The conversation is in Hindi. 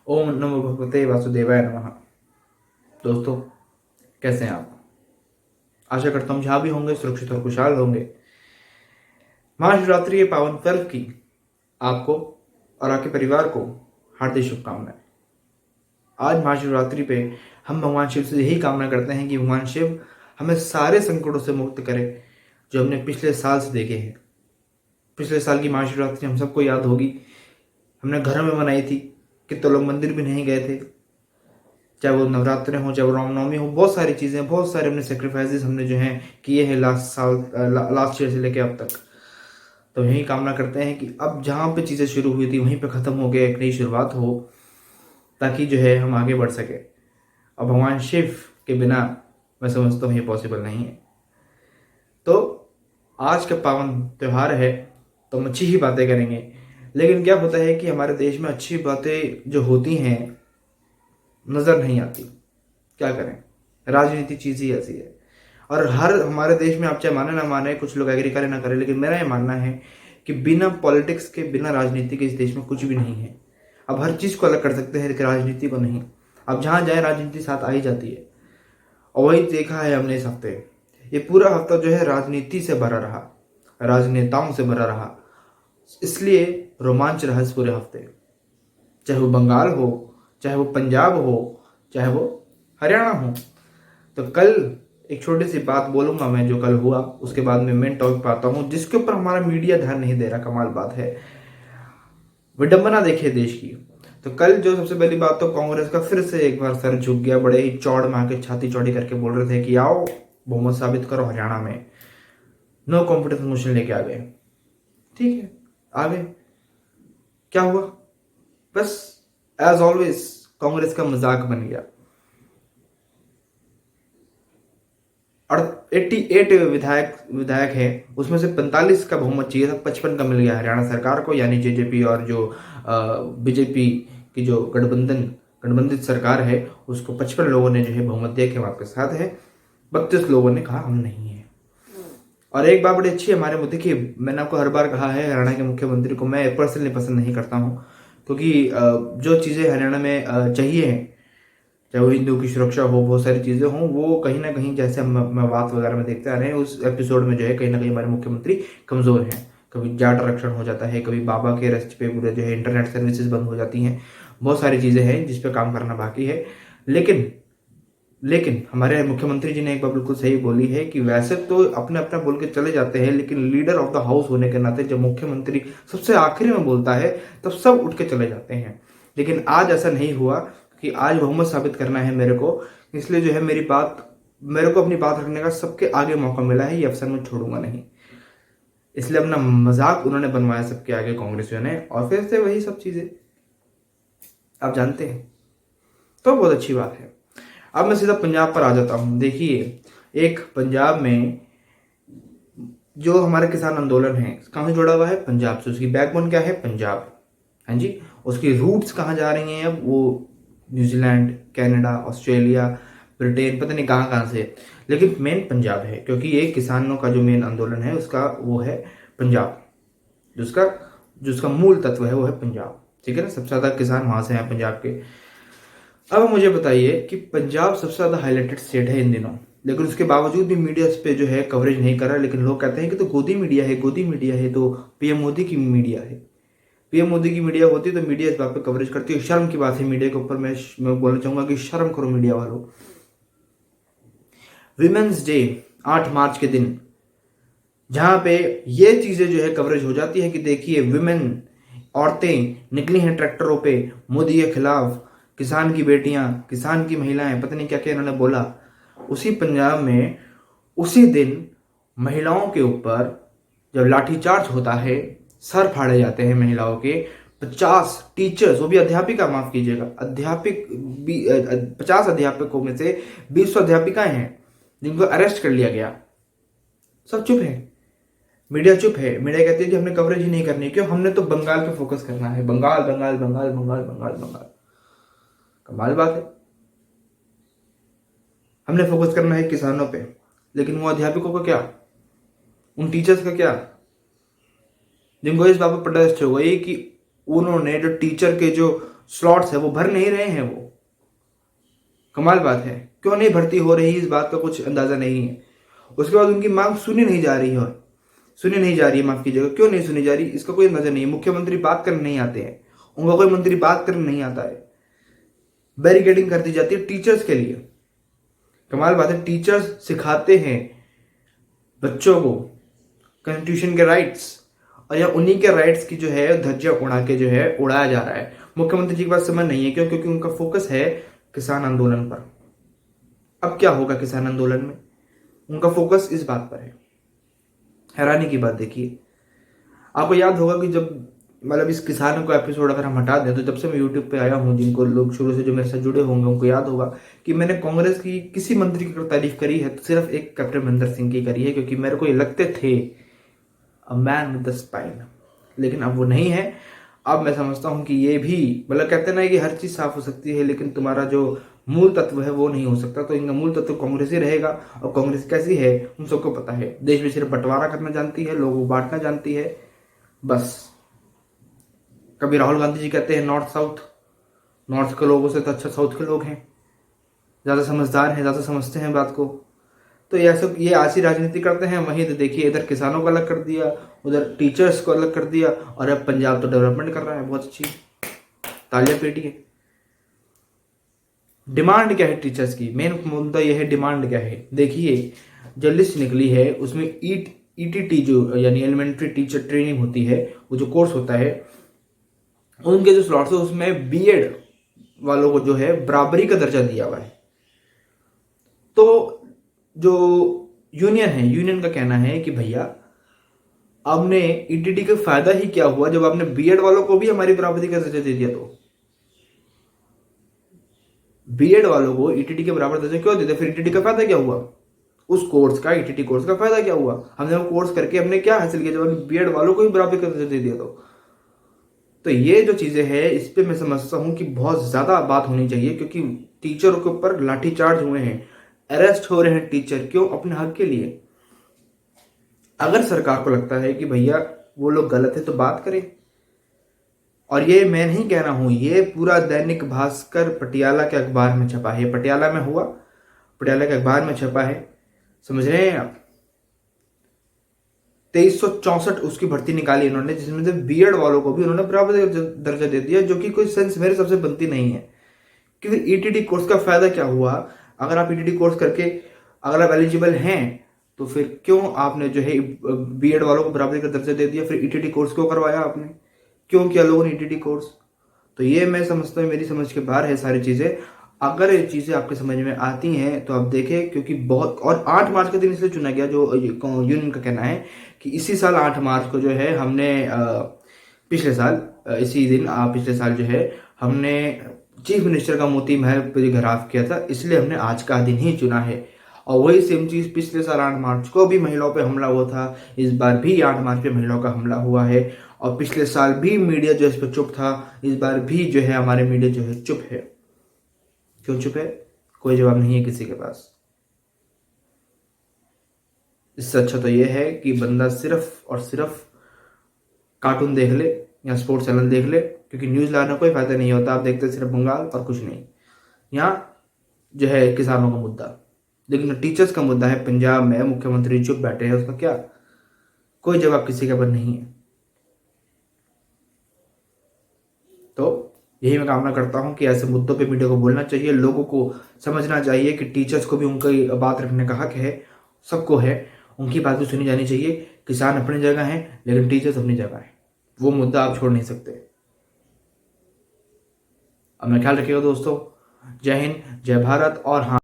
ओम नमो भगवते वासुदेवाय नमः। दोस्तों, कैसे हैं आप? आशा करता हूँ जहाँ भी होंगे सुरक्षित और खुशहाल होंगे। महाशिवरात्रि के पावन पर्व की आपको और आपके परिवार को हार्दिक शुभकामनाएं। आज महाशिवरात्रि पे हम भगवान शिव से यही कामना करते हैं कि भगवान शिव हमें सारे संकटों से मुक्त करे जो हमने पिछले साल से देखे हैं। पिछले साल की महाशिवरात्रि हम सबको याद होगी। हमने घरों में मनाई थी, कितने लोग मंदिर भी नहीं गए थे। चाहे वो नवरात्रे हो, चाहे वो रामनवमी हो, बहुत सारी चीज़ें, बहुत सारे हमने सेक्रीफाइसेस हमने जो हैं किए हैं लास्ट साल, लास्ट ईयर से लेके अब तक। तो यही कामना करते हैं कि अब जहाँ पे चीज़ें शुरू हुई थी वहीं पे ख़त्म हो गए, एक नई शुरुआत हो, ताकि जो है हम आगे बढ़ सके। अब भगवान शिव के बिना मैं समझता हूँ ये पॉसिबल नहीं है। तो आज का पावन त्यौहार है तो हम अच्छी ही बातें करेंगे। लेकिन क्या होता है कि हमारे देश में अच्छी बातें जो होती हैं नज़र नहीं आती। क्या करें, राजनीति चीज़ ही ऐसी है। और हर हमारे देश में, आप चाहे माने ना माने, कुछ लोग एग्री करें ना करें, लेकिन मेरा ये मानना है कि बिना पॉलिटिक्स के, बिना राजनीति के इस देश में कुछ भी नहीं है। अब हर चीज़ को अलग कर सकते हैं लेकिन राजनीति को नहीं। अब जहाँ जाए राजनीति साथ आ ही जाती है। और वही देखा है हमने इस हफ्ते। ये पूरा हफ्ता जो है राजनीति से भरा रहा, राजनेताओं से भरा रहा, इसलिए रोमांच रहा इस पूरे हफ्ते। चाहे वो बंगाल हो, चाहे वो पंजाब हो, चाहे वो हरियाणा हो। तो कल एक छोटी सी बात बोलूंगा मैं जो कल हुआ, उसके बाद में मेन टॉपिक पे आता हूँ जिसके ऊपर हमारा मीडिया ध्यान नहीं दे रहा। कमाल बात है, विडंबना देखिए देश की। तो कल जो सबसे पहली बात, तो कांग्रेस का फिर से एक बार सर झुक गया। बड़े ही चौड़ में आके छाती चौड़ी करके बोल रहे थे कि आओ बहुमत साबित करो हरियाणा में, नो कॉम्पिटिशन मोशन लेके आ गए। ठीक है, आ गए, क्या हुआ? बस एज ऑलवेज कांग्रेस का मजाक बन गया। और 88 विधायक है, उसमें से 45 का बहुमत चाहिए था, 55 का मिल गया हरियाणा सरकार को, यानी जेजेपी और जो बीजेपी की जो गठबंधित सरकार है उसको 55 लोगों ने जो है बहुमत दे के आपके साथ है। 32 लोगों ने कहा हम नहीं है। और एक बात बड़ी अच्छी है हमारे मुद्दे की, मैंने आपको हर बार कहा है, हरियाणा के मुख्यमंत्री को मैं पर्सनली पसंद नहीं करता हूँ, क्योंकि जो चीज़ें हरियाणा में चाहिए हैं, चाहे वो हिंदुओं की सुरक्षा हो, बहुत सारी चीज़ें हों, वो कहीं ना कहीं, जैसे हम बात वगैरह में देखते आ रहे हैं, उस एपिसोड में जो है कहीं ना कहीं हमारे मुख्यमंत्री कमज़ोर हैं। कभी जाट आरक्षण हो जाता है, कभी बाबा के रेस्ट पे पूरे जो है इंटरनेट सर्विसेज बंद हो जाती हैं। बहुत सारी चीज़ें हैं जिस पे काम करना बाकी है। लेकिन लेकिन हमारे मुख्यमंत्री जी ने एक बात बिल्कुल सही बोली है कि वैसे तो अपने अपना बोल के चले जाते हैं, लेकिन लीडर ऑफ द हाउस होने के नाते जब मुख्यमंत्री सबसे आखिरी में बोलता है तब सब उठ के चले जाते हैं। लेकिन आज ऐसा नहीं हुआ कि आज बहुमत साबित करना है मेरे को, इसलिए जो है मेरे को अपनी बात रखने का सबके आगे मौका मिला है। ये अवसर मैं छोड़ूंगा नहीं, इसलिए अपना मजाक उन्होंने बनवाया सबके आगे कांग्रेसियों ने, और फिर से वही सब चीजें आप जानते हैं। तो बहुत अच्छी बात है। अब मैं सीधा पंजाब पर आ जाता हूँ। देखिए, एक पंजाब में जो हमारे किसान आंदोलन है कहाँ से जुड़ा हुआ है? पंजाब से। उसकी बैकबोन क्या है? पंजाब। हाँ जी, उसकी रूट्स कहाँ जा रही हैं? अब वो न्यूजीलैंड, कनाडा, ऑस्ट्रेलिया, ब्रिटेन, पता नहीं कहाँ कहाँ से, लेकिन मेन पंजाब है, क्योंकि ये किसानों का जो मेन आंदोलन है उसका वो है पंजाब। जिसका जिसका मूल तत्व है वो है पंजाब। ठीक है ना, सबसे ज़्यादा किसान वहाँ से हैं पंजाब के। अब मुझे बताइए कि पंजाब सबसे ज़्यादा हाईलाइटेड स्टेट है इन दिनों, लेकिन उसके बावजूद भी मीडिया इस पे जो है कवरेज नहीं कर रहा। लेकिन लोग कहते हैं कि तो गोदी मीडिया है, गोदी मीडिया है, तो पीएम मोदी की मीडिया है। पीएम मोदी की मीडिया होती तो मीडिया इस बात पे कवरेज करती है। शर्म की बात है मीडिया के ऊपर। मैं बोलना चाहूंगा कि शर्म करो मीडिया वालों। विमेंस डे 8 मार्च के दिन जहां पे ये चीजें जो है कवरेज हो जाती है कि देखिए विमेन, औरतें निकली हैं ट्रैक्टरों पे मोदी के खिलाफ, किसान की बेटियां, किसान की महिलाएं, पता नहीं क्या क्या इन्होंने बोला। उसी पंजाब में उसी दिन महिलाओं के ऊपर जब लाठीचार्ज होता है, सर फाड़े जाते हैं महिलाओं के। 50 टीचर्स, वो भी अध्यापिका, माफ कीजिएगा, 50 अध्यापकों में से 20 अध्यापिकाएं हैं जिनको अरेस्ट कर लिया गया। सब चुप है, मीडिया चुप है। मीडिया कहती है कि हमने कवरेज ही नहीं करनी। क्यों? हमने तो बंगाल पे फोकस करना है। बंगाल बंगाल बंगाल बंगाल बंगाल बंगाल, कमाल बात है। हमने फोकस करना है किसानों पे, लेकिन वो अध्यापकों का क्या, उन टीचर्स का क्या, जिनको इस बात पर प्रोटेस्ट हो गई कि उन्होंने जो टीचर के जो स्लॉट्स है वो भर नहीं रहे हैं। वो कमाल बात है, क्यों नहीं भर्ती हो रही इस बात का कुछ अंदाजा नहीं है। उसके बाद उनकी मांग सुनी नहीं जा रही है, और सुनी नहीं जा रही है, माफ कीजिएगा, क्यों नहीं सुनी जा रही इसका कोई अंदाजा नहीं है। मुख्यमंत्री बात करने नहीं आते हैं, उनका कोई मंत्री बात करने नहीं आता है। बैरिकेडिंग कर दी जाती है टीचर्स के लिए। कमाल बात है, टीचर्स सिखाते हैं बच्चों को कॉन्स्टिट्यूशन के राइट्स, और या उन्हीं के राइट्स की जो है धज्जियां उड़ा के जो है उड़ाया जा रहा है। मुख्यमंत्री जी की बात समझ नहीं है, क्यों? क्योंकि उनका फोकस है किसान आंदोलन पर। अब क्या होगा किसान आंदोलन में, उनका फोकस इस बात पर है। हैरानी की बात देखिए, आपको याद होगा कि जब मतलब इस किसानों का एपिसोड अगर हम हटा दें तो जब से मैं यूट्यूब पे आया हूँ, जिनको लोग शुरू से जो मेरे साथ जुड़े होंगे उनको याद होगा कि मैंने कांग्रेस की किसी मंत्री की अगर तारीफ करी है तो सिर्फ एक कैप्टन अमरिंदर सिंह की करी है, क्योंकि मेरे को ये लगते थे a man with the spine. लेकिन अब वो नहीं है। अब मैं समझता हूँ कि ये भी मतलब कहते ना कि हर चीज साफ हो सकती है, लेकिन तुम्हारा जो मूल तत्व है वो नहीं हो सकता। तो इनका मूल तत्व कांग्रेस ही रहेगा, और कांग्रेस कैसी है हम सबको पता है। देश में सिर्फ बंटवारा करना जानती है, लोगों को बांटना जानती है बस। कभी राहुल गांधी जी कहते हैं नॉर्थ साउथ, नॉर्थ के लोगों से तो अच्छा साउथ के लोग हैं, ज़्यादा समझदार हैं, ज़्यादा समझते हैं बात को। तो ये सब ये ऐसी राजनीति करते हैं। वहीं तो देखिए इधर किसानों को अलग कर दिया, उधर टीचर्स को अलग कर दिया, और अब पंजाब तो डेवलपमेंट कर रहा है, बहुत अच्छी, तालियां पीटिए। डिमांड क्या है टीचर्स की, मेन मुद्दा यह है डिमांड क्या है। देखिए जो लिस्ट निकली है उसमें ईटीटी जो यानी एलिमेंट्री टीचर ट्रेनिंग होती है, वो जो कोर्स होता है, उनके जो स्लॉट्स है उसमें बीएड वालों को जो है बराबरी का दर्जा दिया हुआ है। तो जो यूनियन है, यूनियन का कहना है कि भैया आपने ईटीटी का फायदा ही क्या हुआ जब आपने बीएड वालों को भी हमारी बराबरी का दर्जा दे दिया। तो बीएड वालों को ईटीटी के बराबर दर्जा क्यों देते, फिर ईटीटी का फायदा क्या हुआ, उस कोर्स का ईटीटी कोर्स का फायदा क्या हुआ, हमने वो कोर्स करके हमने क्या हासिल किया जब हमने बीएड वालों को भी बराबरी का दर्जा दे दिया। तो ये जो चीजें हैं इस पे मैं समझता हूं कि बहुत ज्यादा बात होनी चाहिए, क्योंकि टीचरों के ऊपर लाठीचार्ज हुए हैं, अरेस्ट हो रहे हैं टीचर, क्यों? अपने हक के लिए। अगर सरकार को लगता है कि भैया वो लोग गलत है तो बात करें। और ये मैं नहीं कह रहा हूं, ये पूरा दैनिक भास्कर पटियाला के अखबार में छपा है, पटियाला में हुआ, पटियाला के अखबार में छपा है, समझ रहे हैं आप। 2364 उसकी भर्ती निकाली इन्होंने, जिसमें से बीएड वालों को भी उन्होंने बराबर दर्जा दे दिया, जो कि कोई सेंस मेरे सबसे बनती नहीं है। कि फिर ईटीटी कोर्स का फायदा क्या हुआ? अगर आप ईटीटी कोर्स करके अगर आप एलिजिबल हैं तो फिर क्यों आपने जो है बीएड वालों को बराबरी का दर्जा दे दिया? फिर ईटीटी कोर्स क्यों करवाया आपने, क्यों किया लोगों ने ईटीटी कोर्स? तो ये मैं समझता हूँ मेरी समझ के बाहर है सारी चीजें। अगर ये चीजें आपके समझ में आती हैं तो आप देखें, क्योंकि बहुत, और 8 मार्च का दिन इसलिए चुना गया, जो यूनियन का कहना है कि इसी साल 8 मार्च को जो है हमने पिछले साल इसी दिन पिछले साल जो है हमने चीफ मिनिस्टर का मोती महल पर घेराव किया था, इसलिए हमने आज का दिन ही चुना है। और वही सेम चीज पिछले साल 8 मार्च को भी महिलाओं पे हमला हुआ था, इस बार भी 8 मार्च पे महिलाओं का हमला हुआ है। और पिछले साल भी मीडिया जो इस पर चुप था, इस बार भी जो है हमारे मीडिया जो है चुप है। क्यों चुप है? कोई जवाब नहीं है किसी के पास। इससे अच्छा तो यह है कि बंदा सिर्फ और सिर्फ कार्टून देख ले या स्पोर्ट्स चैनल देख ले, क्योंकि न्यूज लाने कोई फायदा नहीं होता। आप देखते सिर्फ बंगाल और कुछ नहीं। यहाँ जो है किसानों का मुद्दा, लेकिन टीचर्स का मुद्दा है पंजाब में, मुख्यमंत्री चुप बैठे हैं, उसका क्या? कोई जवाब किसी के पास नहीं है। तो यही मैं कामना करता हूं कि ऐसे मुद्दों पे मीडिया को बोलना चाहिए, लोगों को समझना चाहिए कि टीचर्स को भी उनकी बात रखने का हक है, सबको है, उनकी बात भी सुनी जानी चाहिए। किसान अपनी जगह है लेकिन टीचर्स अपनी जगह है, वो मुद्दा आप छोड़ नहीं सकते। अपना ख्याल रखिएगा दोस्तों। जय हिंद, जय भारत। और हाँ,